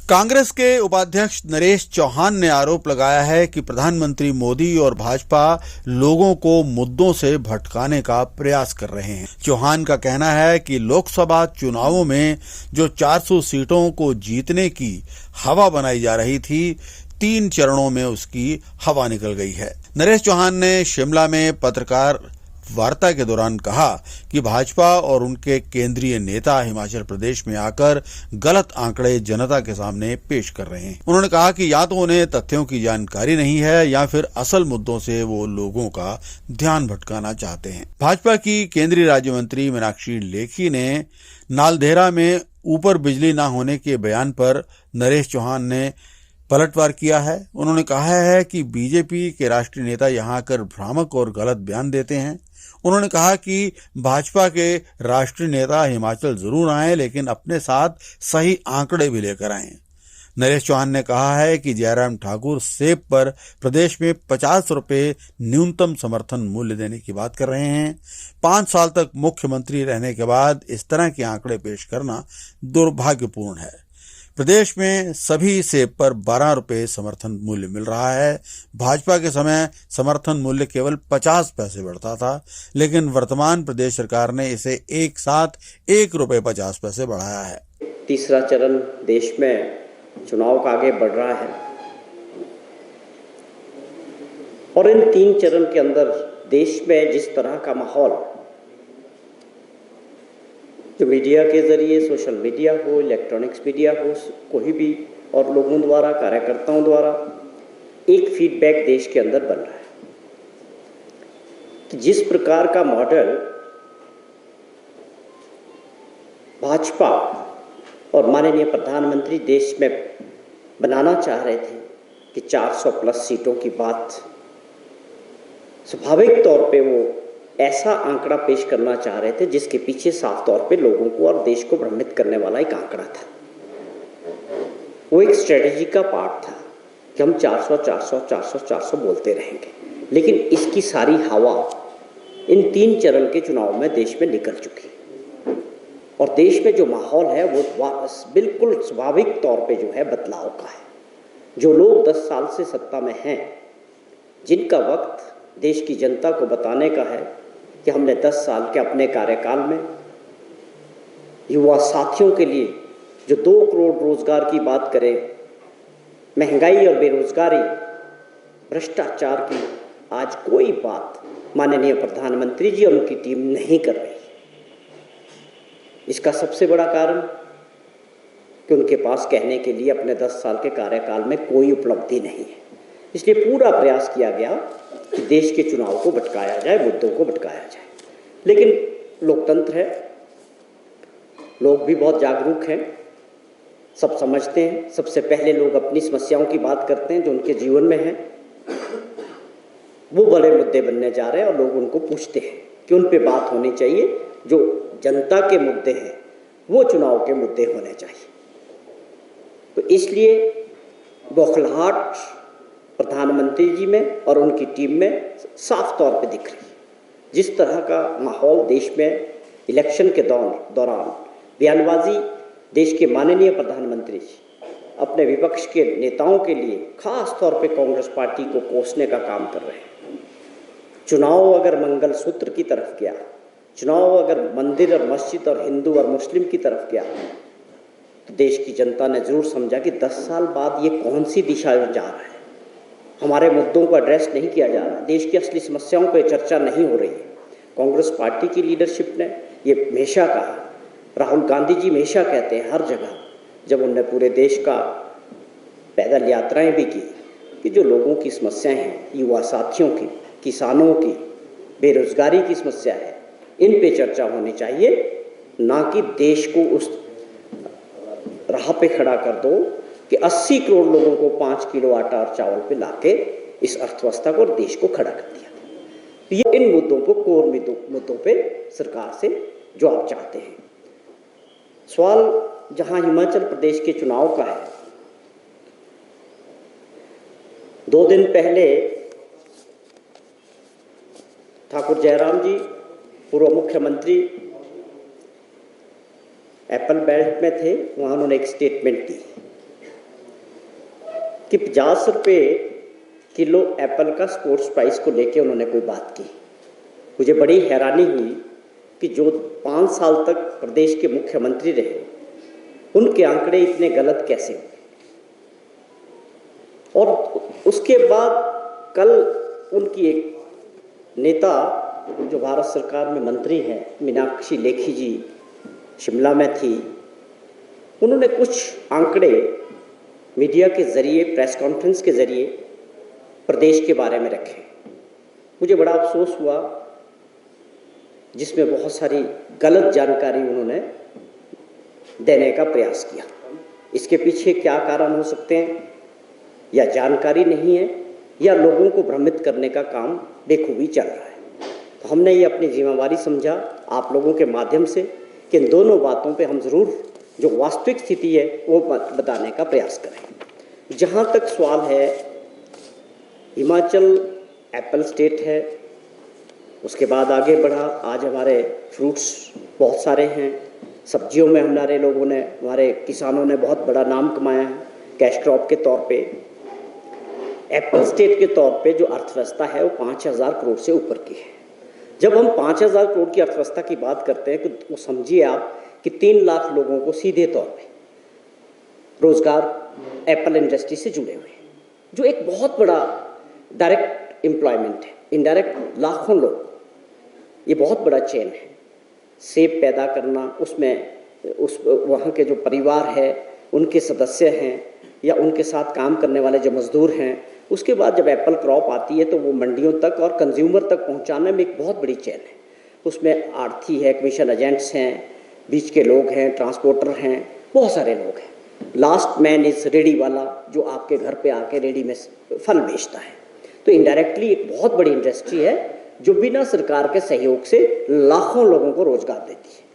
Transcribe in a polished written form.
कांग्रेस के उपाध्यक्ष नरेश चौहान ने आरोप लगाया है कि प्रधानमंत्री मोदी और भाजपा लोगों को मुद्दों से भटकाने का प्रयास कर रहे हैं। चौहान का कहना है कि लोकसभा चुनावों में जो 400 सीटों को जीतने की हवा बनाई जा रही थी, 3 चरणों में उसकी हवा निकल गई है। नरेश चौहान ने शिमला में पत्रकार वार्ता के दौरान कहा कि भाजपा और उनके केंद्रीय नेता हिमाचल प्रदेश में आकर गलत आंकड़े जनता के सामने पेश कर रहे हैं। उन्होंने कहा कि या तो उन्हें तथ्यों की जानकारी नहीं है या फिर असल मुद्दों से वो लोगों का ध्यान भटकाना चाहते हैं। भाजपा की केंद्रीय राज्य मंत्री मीनाक्षी लेखी ने नालदेहरा में ऊपर बिजली न होने के बयान पर नरेश चौहान ने पलटवार किया है। उन्होंने कहा है कि बीजेपी के राष्ट्रीय नेता यहां आकर भ्रामक और गलत बयान देते हैं। उन्होंने कहा कि भाजपा के राष्ट्रीय नेता हिमाचल जरूर आए, लेकिन अपने साथ सही आंकड़े भी लेकर आए। नरेश चौहान ने कहा है कि जयराम ठाकुर सेब पर प्रदेश में 50 रुपए न्यूनतम समर्थन मूल्य देने की बात कर रहे हैं। 5 साल तक मुख्यमंत्री रहने के बाद इस तरह के आंकड़े पेश करना दुर्भाग्यपूर्ण है। प्रदेश में सभी सेब पर 12 रुपए समर्थन मूल्य मिल रहा है। भाजपा के समय समर्थन मूल्य केवल 50 पैसे बढ़ता था, लेकिन वर्तमान प्रदेश सरकार ने इसे एक साथ 1 रुपए 50 पैसे बढ़ाया है। तीसरा चरण देश में चुनाव का आगे बढ़ रहा है और इन 3 चरण के अंदर देश में जिस तरह का माहौल जो मीडिया के जरिए, सोशल मीडिया हो, इलेक्ट्रॉनिक्स मीडिया हो, कोई भी और लोगों द्वारा, कार्यकर्ताओं द्वारा एक फीडबैक देश के अंदर बन रहा है कि जिस प्रकार का मॉडल भाजपा और माननीय प्रधानमंत्री देश में बनाना चाह रहे थे कि 400 प्लस सीटों की बात, स्वाभाविक तौर पे वो ऐसा आंकड़ा पेश करना चाह रहे थे जिसके पीछे साफ तौर पे लोगों को और देश को भ्रमित करने वाला एक आंकड़ा था। वो एक स्ट्रेटेजी का पार्ट था कि हम 400 बोलते रहेंगे, लेकिन इसकी सारी हवा इन 3 चरण के चुनाव में देश में निकल चुकी और देश में जो माहौल है वो बिल्कुल स्वाभाविक तौर पे जो है बदलाव का है। जो लोग 10 साल से सत्ता में हैं, जिनका वक्त देश की जनता को बताने का है कि हमने 10 साल के अपने कार्यकाल में युवा साथियों के लिए जो 2 करोड़ रोजगार की बात करें, महंगाई और बेरोजगारी, भ्रष्टाचार की आज कोई बात माननीय प्रधानमंत्री जी और उनकी टीम नहीं कर रही। इसका सबसे बड़ा कारण कि उनके पास कहने के लिए अपने 10 साल के कार्यकाल में कोई उपलब्धि नहीं है। इसलिए पूरा प्रयास किया गया कि देश के चुनाव को भटकाया जाए, मुद्दों को भटकाया जाए। लेकिन लोकतंत्र है, लोग भी बहुत जागरूक हैं, सब समझते हैं। सबसे पहले लोग अपनी समस्याओं की बात करते हैं जो उनके जीवन में है, वो बड़े मुद्दे बनने जा रहे हैं और लोग उनको पूछते हैं कि उन पे बात होनी चाहिए। जो जनता के मुद्दे हैं वो चुनाव के मुद्दे होने चाहिए। तो इसलिए बौखलाहट प्रधानमंत्री जी में और उनकी टीम में साफ तौर पे दिख रही है। जिस तरह का माहौल देश में इलेक्शन के दौरान बयानबाजी देश के माननीय प्रधानमंत्री जी अपने विपक्ष के नेताओं के लिए खास तौर पे कांग्रेस पार्टी को कोसने का काम कर रहे हैं। चुनाव अगर मंगलसूत्र की तरफ गया, चुनाव अगर मंदिर और मस्जिद और हिंदू और मुस्लिम की तरफ गया, तो देश की जनता ने जरूर समझा कि 10 साल बाद ये कौन सी दिशा में जा रहा है। हमारे मुद्दों को एड्रेस नहीं किया जा रहा, देश की असली समस्याओं पर चर्चा नहीं हो रही है। कांग्रेस पार्टी की लीडरशिप ने ये हमेशा कहा, राहुल गांधी जी हमेशा कहते हैं हर जगह जब उन्होंने पूरे देश का पैदल यात्राएं भी की कि जो लोगों की समस्याएं हैं, युवा साथियों की, किसानों की, बेरोजगारी की समस्या है, इन पे चर्चा होनी चाहिए, ना कि देश को उस राह पे खड़ा कर दो कि 80 करोड़ लोगों को 5 किलो आटा और चावल पे लाके इस अर्थव्यवस्था को और देश को खड़ा कर दिया। तो ये इन मुद्दों को, कोर मुद्दों पे सरकार से जवाब चाहते हैं। सवाल जहां हिमाचल प्रदेश के चुनाव का है, 2 दिन पहले ठाकुर जयराम जी, पूर्व मुख्यमंत्री, एप्पल बेल्ट में थे, वहाँ उन्होंने एक स्टेटमेंट दी कि 50 रुपये किलो एप्पल का स्पोर्ट्स प्राइस को लेके उन्होंने कोई बात की। मुझे बड़ी हैरानी हुई कि जो 5 साल तक प्रदेश के मुख्यमंत्री रहे उनके आंकड़े इतने गलत कैसे हुए। और उसके बाद कल उनकी एक नेता जो भारत सरकार में मंत्री हैं, मीनाक्षी लेखी जी, शिमला में थी, उन्होंने कुछ आंकड़े मीडिया के ज़रिए, प्रेस कॉन्फ्रेंस के ज़रिए प्रदेश के बारे में रखे। मुझे बड़ा अफसोस हुआ, जिसमें बहुत सारी गलत जानकारी उन्होंने देने का प्रयास किया। इसके पीछे क्या कारण हो सकते हैं? या जानकारी नहीं है, या लोगों को भ्रमित करने का काम बेखूबी चल रहा है। तो हमने ये अपनी जिम्मेवारी समझा आप लोगों के माध्यम से कि इन दोनों बातों पे हम ज़रूर जो वास्तविक स्थिति है वो बताने का प्रयास करें। जहाँ तक सवाल है, हिमाचल एप्पल स्टेट है, उसके बाद आगे बढ़ा, आज हमारे फ्रूट्स बहुत सारे हैं, सब्जियों में हमारे लोगों ने, हमारे किसानों ने बहुत बड़ा नाम कमाया है कैश क्रॉप के तौर पे। एप्पल स्टेट के तौर पे जो अर्थव्यवस्था है वो 5000 करोड़ से ऊपर की है। जब हम 5000 करोड़ की अर्थव्यवस्था की बात करते हैं तो समझिए आप कि 3 लाख लोगों को सीधे तौर पे रोजगार एप्पल इंडस्ट्री से जुड़े हुए हैं, जो एक बहुत बड़ा डायरेक्ट एम्प्लॉयमेंट है। इनडायरेक्ट लाखों लोग, ये बहुत बड़ा चेन है। सेब पैदा करना, उसमें वहाँ के जो परिवार है, उनके सदस्य हैं या उनके साथ काम करने वाले जो मजदूर हैं, उसके बाद जब एप्पल क्रॉप आती है तो वो मंडियों तक और कंज्यूमर तक पहुँचाने में एक बहुत बड़ी चेन है। उसमें आढ़ती है, कमीशन एजेंट्स हैं, बीच के लोग हैं, ट्रांसपोर्टर हैं, बहुत सारे लोग हैं। लास्ट मैन इज रेडी वाला, जो आपके घर पे आके रेडी में फल बेचता है। तो इनडायरेक्टली एक बहुत बड़ी इंडस्ट्री है जो बिना सरकार के सहयोग से लाखों लोगों को रोजगार देती है।